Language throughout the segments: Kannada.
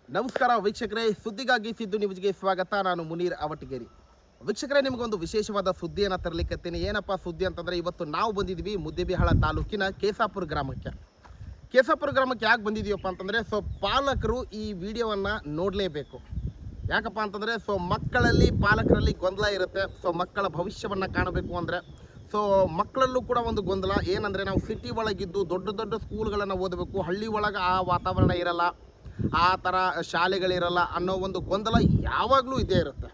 ನಮಸ್ಕಾರ ವೀಕ್ಷಕರೇ, ಸುದ್ದಿಗಾಗಿ ಸಿದ್ದು ನ್ಯೂಸ್ಗೆ ಸ್ವಾಗತ. ನಾನು ಮುನೀರ್ ಅವಟಗೇರಿ. ವೀಕ್ಷಕರೇ, ನಿಮಗೊಂದು ವಿಶೇಷವಾದ ಸುದ್ದಿಯನ್ನು ತರಲಿಕ್ಕತ್ತೀನಿ. ಏನಪ್ಪ ಸುದ್ದಿ ಅಂತಂದರೆ, ಇವತ್ತು ನಾವು ಬಂದಿದ್ವಿ ಮುದ್ದೇಬಿಹಾಳ ತಾಲೂಕಿನ ಕೇಸಾಪುರ ಗ್ರಾಮಕ್ಕೆ. ಕೇಸಾಪುರ ಗ್ರಾಮಕ್ಕೆ ಯಾಕೆ ಬಂದಿದ್ದೀವಪ್ಪ ಅಂತಂದರೆ, ಪಾಲಕರು ಈ ವಿಡಿಯೋವನ್ನು ನೋಡಲೇಬೇಕು. ಯಾಕಪ್ಪ ಅಂತಂದರೆ ಪಾಲಕರಲ್ಲಿ ಗೊಂದಲ ಇರುತ್ತೆ. ಮಕ್ಕಳ ಭವಿಷ್ಯವನ್ನು ಕಾಣಬೇಕು ಅಂದರೆ ಮಕ್ಕಳಲ್ಲೂ ಕೂಡ ಒಂದು ಗೊಂದಲ ಏನಂದರೆ, ನಾವು ಸಿಟಿ ಒಳಗಿದ್ದು ದೊಡ್ಡ ದೊಡ್ಡ ಸ್ಕೂಲ್ಗಳನ್ನು ಓದಬೇಕು, ಹಳ್ಳಿ ಒಳಗೆ ಆ ವಾತಾವರಣ ಇರಲ್ಲ, ಆ ಥರ ಶಾಲೆಗಳಿರಲ್ಲ ಅನ್ನೋ ಒಂದು ಗೊಂದಲ ಯಾವಾಗಲೂ ಇದ್ದೇ ಇರುತ್ತೆ.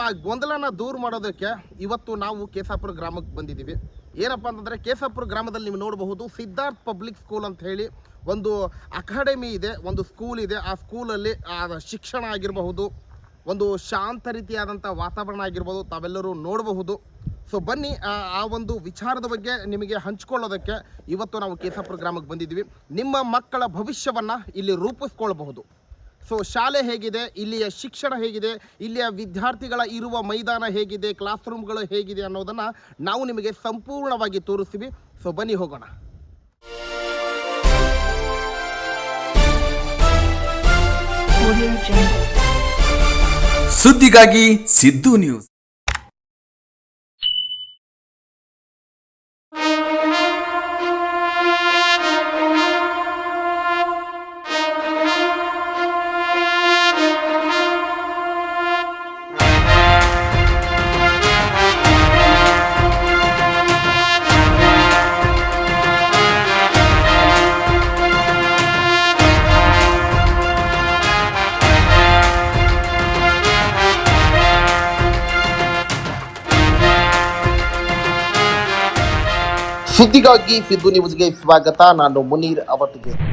ಆ ಗೊಂದಲನ ದೂರ ಮಾಡೋದಕ್ಕೆ ಇವತ್ತು ನಾವು ಕೇಸಾಪುರ ಗ್ರಾಮಕ್ಕೆ ಬಂದಿದ್ದೀವಿ. ಏನಪ್ಪ ಅಂತಂದರೆ, ಕೇಸಾಪುರ ಗ್ರಾಮದಲ್ಲಿ ನೀವು ನೋಡಬಹುದು ಸಿದ್ಧಾರ್ಥ್ ಪಬ್ಲಿಕ್ ಸ್ಕೂಲ್ ಅಂತ ಹೇಳಿ ಒಂದು ಅಕಾಡೆಮಿ ಇದೆ, ಒಂದು ಸ್ಕೂಲ್ ಇದೆ. ಆ ಸ್ಕೂಲಲ್ಲಿ ಶಿಕ್ಷಣ ಆಗಿರಬಹುದು, ಒಂದು ಶಾಂತ ರೀತಿಯಾದಂಥ ವಾತಾವರಣ ಆಗಿರ್ಬೋದು, ತಾವೆಲ್ಲರೂ ನೋಡಬಹುದು. ಬನ್ನಿ, ಆ ಒಂದು ವಿಚಾರದ ಬಗ್ಗೆ ನಿಮಗೆ ಹಂಚ್ಕೊಳ್ಳೋದಕ್ಕೆ ಇವತ್ತು ನಾವು ಕೇಸಾಪುರ ಗ್ರಾಮಕ್ಕೆ ಬಂದಿದ್ದೀವಿ. ನಿಮ್ಮ ಮಕ್ಕಳ ಭವಿಷ್ಯವನ್ನು ಇಲ್ಲಿ ರೂಪಿಸ್ಕೊಳ್ಬಹುದು. ಶಾಲೆ ಹೇಗಿದೆ, ಇಲ್ಲಿಯ ಶಿಕ್ಷಣ ಹೇಗಿದೆ, ಇಲ್ಲಿಯ ವಿದ್ಯಾರ್ಥಿಗಳ ಇರುವ ಮೈದಾನ ಹೇಗಿದೆ, ಕ್ಲಾಸ್ ರೂಮ್ಗಳು ಹೇಗಿದೆ ಅನ್ನೋದನ್ನು ನಾವು ನಿಮಗೆ ಸಂಪೂರ್ಣವಾಗಿ ತೋರಿಸ್ತೀವಿ. ಬನ್ನಿ ಹೋಗೋಣ. ಸುದ್ದಿಗಾಗಿ ಸಿದ್ದು ನ್ಯೂಸ್. ಸುದ್ದಿಗಾಗಿ ಸಿದ್ದು ನ್ಯೂಸ್ಗೆ ಸ್ವಾಗತ. ನಾನು ಮುನೀರ್ ಅವಟಗೇರಿ.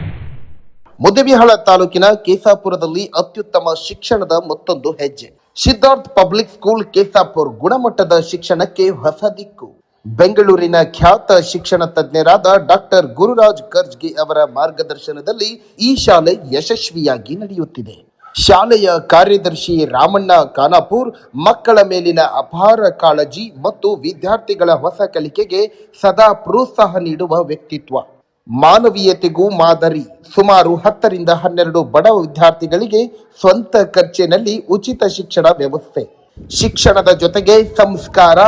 ಮುದ್ದೇಬಿಹಾಳ ತಾಲೂಕಿನ ಕೇಸಾಪುರದಲ್ಲಿ ಅತ್ಯುತ್ತಮ ಶಿಕ್ಷಣದ ಮತ್ತೊಂದು ಹೆಜ್ಜೆ. ಸಿದ್ಧಾರ್ಥ್ ಪಬ್ಲಿಕ್ ಸ್ಕೂಲ್ ಕೇಸಾಪುರ್ ಗುಣಮಟ್ಟದ ಶಿಕ್ಷಣಕ್ಕೆ ಹೊಸ ದಿಕ್ಕು. ಬೆಂಗಳೂರಿನ ಖ್ಯಾತ ಶಿಕ್ಷಣ ತಜ್ಞರಾದ ಡಾಕ್ಟರ್ ಗುರುರಾಜ್ ಕರ್ಜ್ಗಿ ಅವರ ಮಾರ್ಗದರ್ಶನದಲ್ಲಿ ಈ ಶಾಲೆ ಯಶಸ್ವಿಯಾಗಿ ನಡೆಯುತ್ತಿದೆ. ಶಾಲೆಯ ಕಾರ್ಯದರ್ಶಿ ರಾಮಣ್ಣ ಖಾನಾಪುರ್ ಮಕ್ಕಳ ಮೇಲಿನ ಅಪಾರ ಕಾಳಜಿ ಮತ್ತು ವಿದ್ಯಾರ್ಥಿಗಳ ಹೊಸ ಕಲಿಕೆಗೆ ಸದಾ ಪ್ರೋತ್ಸಾಹ ನೀಡುವ ವ್ಯಕ್ತಿತ್ವ. ಮಾನವೀಯತೆಗೂ ಮಾದರಿ. ಸುಮಾರು 10ರಿಂದ 12 ಬಡ ವಿದ್ಯಾರ್ಥಿಗಳಿಗೆ ಸ್ವಂತ ಖರ್ಚಿನಲ್ಲಿ ಉಚಿತ ಶಿಕ್ಷಣ ವ್ಯವಸ್ಥೆ. ಶಿಕ್ಷಣದ ಜೊತೆಗೆ ಸಂಸ್ಕಾರ.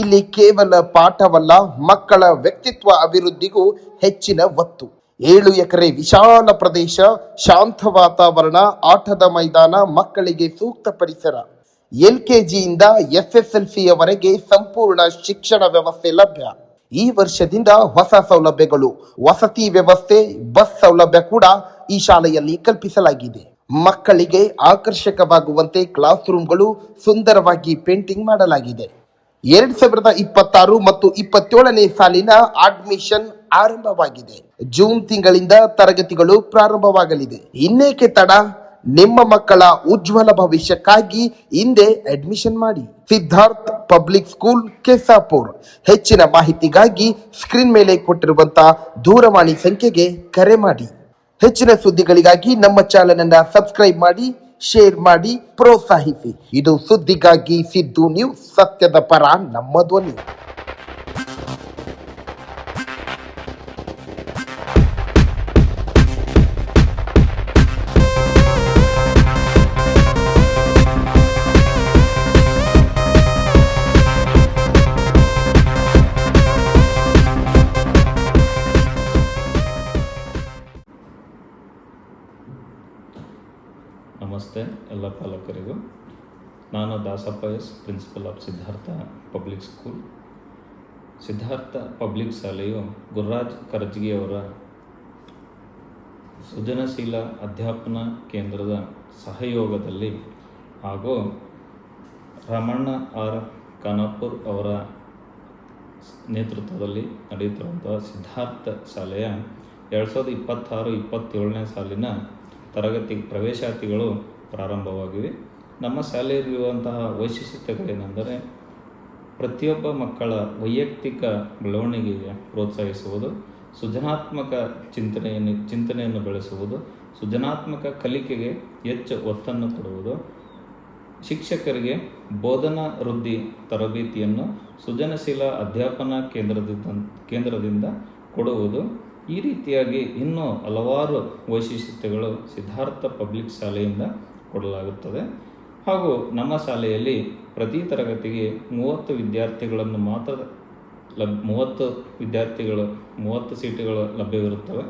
ಇಲ್ಲಿ ಕೇವಲ ಪಾಠವಲ್ಲ, ಮಕ್ಕಳ ವ್ಯಕ್ತಿತ್ವ ಅಭಿವೃದ್ಧಿಗೂ ಹೆಚ್ಚಿನ ಒತ್ತು. 7 ಎಕರೆ ವಿಶಾಲ ಪ್ರದೇಶ, ಶಾಂತ ವಾತಾವರಣ, ಆಟದ ಮೈದಾನ, ಮಕ್ಕಳಿಗೆ ಸೂಕ್ತ ಪರಿಸರ. LKGಯಿಂದ SSLCಯವರೆಗೆ ಸಂಪೂರ್ಣ ಶಿಕ್ಷಣ ವ್ಯವಸ್ಥೆ ಲಭ್ಯ. ಈ ವರ್ಷದಿಂದ ಹೊಸ ಸೌಲಭ್ಯಗಳು, ವಸತಿ ವ್ಯವಸ್ಥೆ, ಬಸ್ ಸೌಲಭ್ಯ ಕೂಡ ಈ ಶಾಲೆಯಲ್ಲಿ ಕಲ್ಪಿಸಲಾಗಿದೆ. ಮಕ್ಕಳಿಗೆ ಆಕರ್ಷಕವಾಗುವಂತೆ ಕ್ಲಾಸ್ ರೂಮ್ಗಳು ಸುಂದರವಾಗಿ ಪೇಂಟಿಂಗ್ ಮಾಡಲಾಗಿದೆ. 2026 ಮತ್ತು 27ನೇ ಸಾಲಿನ ಅಡ್ಮಿಷನ್ ಆರಂಭವಾಗಿದೆ. ಜೂನ್ ತಿಂಗಳಿಂದ ತರಗತಿಗಳು ಪ್ರಾರಂಭವಾಗಲಿದೆ. ಇನ್ನೇಕೆ ತಡ? ನಿಮ್ಮ ಮಕ್ಕಳ ಉಜ್ವಲ ಭವಿಷ್ಯಕ್ಕಾಗಿ ಹಿಂದೆ ಅಡ್ಮಿಷನ್ ಮಾಡಿ. Siddharth public school Kesapur. ಹೆಚ್ಚಿನ ಮಾಹಿತಿಗಾಗಿ ಸ್ಕ್ರೀನ್ ಮೇಲೆ ಕೊಟ್ಟಿರುವಂತಹ ದೂರವಾಣಿ ಸಂಖ್ಯೆಗೆ ಕರೆ ಮಾಡಿ. ಹೆಚ್ಚಿನ ಸುದ್ದಿಗಳಿಗಾಗಿ ನಮ್ಮ ಚಾನೆಲ್ ಅನ್ನು ಸಬ್ಸ್ಕ್ರೈಬ್ ಮಾಡಿ, ಶೇರ್ ಮಾಡಿ, ಪ್ರೋತ್ಸಾಹಿಸಿ. ಇದು ಸುದ್ದಿಗಾಗಿ ಸಿದ್ದು ನ್ಯೂಸ್, ಸತ್ಯದ ಪರ ನಮ್ಮ ಧ್ವನಿ. ನಮಸ್ತೆ ಎಲ್ಲ ಪಾಲಕರಿಗೂ. ನಾನು Dasappa S, principal of Siddhartha public school. Siddhartha public ಶಾಲೆಯು ಗುರುರಾಜ್ ಕರ್ಜ್ಗಿಯವರ ಸೃಜನಶೀಲ ಅಧ್ಯಾಪನ ಕೇಂದ್ರದ ಸಹಯೋಗದಲ್ಲಿ ಹಾಗೂ ರಾಮಣ್ಣ ಆರ್ ಖಾನಾಪುರ್ ಅವರ ನೇತೃತ್ವದಲ್ಲಿ ನಡೆಯುತ್ತಿರುವಂಥ ಸಿದ್ಧಾರ್ಥ ಶಾಲೆಯ 2026-27ನೇ ಸಾಲಿನ ಪ್ರವೇಶಾತಿಗಳು ಪ್ರಾರಂಭವಾಗಿವೆ. ನಮ್ಮ ಶಾಲೆಯಲ್ಲಿರುವಂತಹ ವೈಶಿಷ್ಟ್ಯತೆಗಳೇನೆಂದರೆ, ಪ್ರತಿಯೊಬ್ಬ ಮಕ್ಕಳ ವೈಯಕ್ತಿಕ ಬೆಳವಣಿಗೆಗೆ ಪ್ರೋತ್ಸಾಹಿಸುವುದು, ಸೃಜನಾತ್ಮಕ ಚಿಂತನೆಯನ್ನು ಬೆಳೆಸುವುದು, ಸೃಜನಾತ್ಮಕ ಕಲಿಕೆಗೆ ಹೆಚ್ಚು ಒತ್ತನ್ನು ಕೊಡುವುದು, ಶಿಕ್ಷಕರಿಗೆ ಬೋಧನಾ ವೃದ್ಧಿ ತರಬೇತಿಯನ್ನು ಸೃಜನಶೀಲ ಅಧ್ಯಾಪನ ಕೇಂದ್ರದಿಂದ ಕೊಡುವುದು, ಈ ರೀತಿಯಾಗಿ ಇನ್ನೂ ಹಲವಾರು ವೈಶಿಷ್ಟ್ಯತೆಗಳು ಸಿದ್ಧಾರ್ಥ ಪಬ್ಲಿಕ್ ಶಾಲೆಯಿಂದ ಕೊಡಲಾಗುತ್ತದೆ. ಹಾಗೂ ನಮ್ಮ ಶಾಲೆಯಲ್ಲಿ ಪ್ರತಿ ತರಗತಿಗೆ 30 ವಿದ್ಯಾರ್ಥಿಗಳನ್ನು ಮಾತ್ರ 30 ಸೀಟುಗಳು ಲಭ್ಯವಿರುತ್ತವೆ.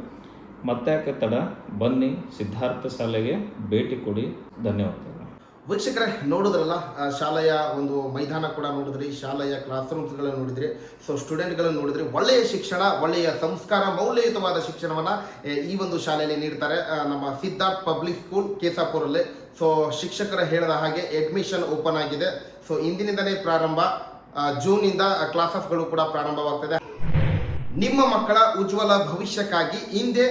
ಮತ್ತ್ಯಾಕೆ ತಡ, ಬನ್ನಿ ಸಿದ್ಧಾರ್ಥ ಶಾಲೆಗೆ ಭೇಟಿ ಕೊಡಿ. ಧನ್ಯವಾದಗಳು. ವೀಕ್ಷಕರೇ, ನೋಡಿದ್ರಲ್ಲ, ಶಾಲೆಯ ಒಂದು ಮೈದಾನ ಕೂಡ ನೋಡಿದ್ರಿ, ಶಾಲೆಯ ಕ್ಲಾಸ್ ರೂಮ್ಸ್ಗಳನ್ನು ನೋಡಿದ್ರಿ, ಸೊ ಸ್ಟೂಡೆಂಟ್ಗಳನ್ನು ನೋಡಿದ್ರಿ. ಒಳ್ಳೆಯ ಶಿಕ್ಷಣ, ಒಳ್ಳೆಯ ಸಂಸ್ಕಾರ, ಮೌಲ್ಯಯುತವಾದ ಶಿಕ್ಷಣವನ್ನು ಈ ಒಂದು ಶಾಲೆಯಲ್ಲಿ ನೀಡ್ತಾರೆ. ನಮ್ಮ ಸಿದ್ಧಾರ್ಥ ಪಬ್ಲಿಕ್ ಸ್ಕೂಲ್ ಕೇಸಾಪುರಲ್ಲಿ. ಸೊ ಶಿಕ್ಷಕರು ಹೇಳಿದ ಹಾಗೆ ಅಡ್ಮಿಷನ್ ಓಪನ್ ಆಗಿದೆ. ಸೊ ಇಂದಿನಿಂದಲೇ ಪ್ರಾರಂಭ, ಜೂನಿಂದ ಕ್ಲಾಸಸ್ಗಳು ಕೂಡ ಪ್ರಾರಂಭವಾಗ್ತದೆ. ನಿಮ್ಮ ಮಕ್ಕಳ ಉಜ್ವಲ ಭವಿಷ್ಯಕ್ಕಾಗಿ ಹಿಂದೆ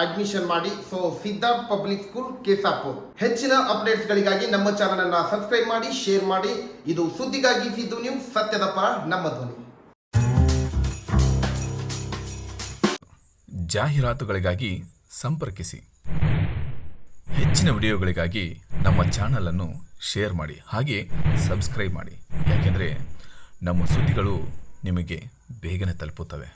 ಅಡ್ಮಿಷನ್ ಮಾಡಿ. So Siddhartha public school Kesapur. ಹೆಚ್ಚಿನ ಅಪ್ಡೇಟ್ಸ್ಗಳಿಗಾಗಿ ನಮ್ಮ ಚಾನಲ್ ಅನ್ನು ಸಬ್ಸ್ಕ್ರೈಬ್ ಮಾಡಿ, ಶೇರ್ ಮಾಡಿ. ಇದು ಸುದ್ದಿಗಾಗಿ ಸಿದ್ದು ನ್ಯೂಸ್, ಸತ್ಯದ ಪರ ನಮ್ಮ ಧ್ವನಿ. ಜಾಹೀರಾತುಗಳಿಗಾಗಿ ಸಂಪರ್ಕಿಸಿ. ಹೆಚ್ಚಿನ ವಿಡಿಯೋಗಳಿಗಾಗಿ ನಮ್ಮ ಚಾನಲ್ ಅನ್ನು ಶೇರ್ ಮಾಡಿ, ಹಾಗೆ ಸಬ್ಸ್ಕ್ರೈಬ್ ಮಾಡಿ. ಯಾಕೆಂದರೆ ನಮ್ಮ ಸುದ್ದಿಗಳು ನಿಮಗೆ ಬೇಗನೆ ತಲುಪುತ್ತವೆ.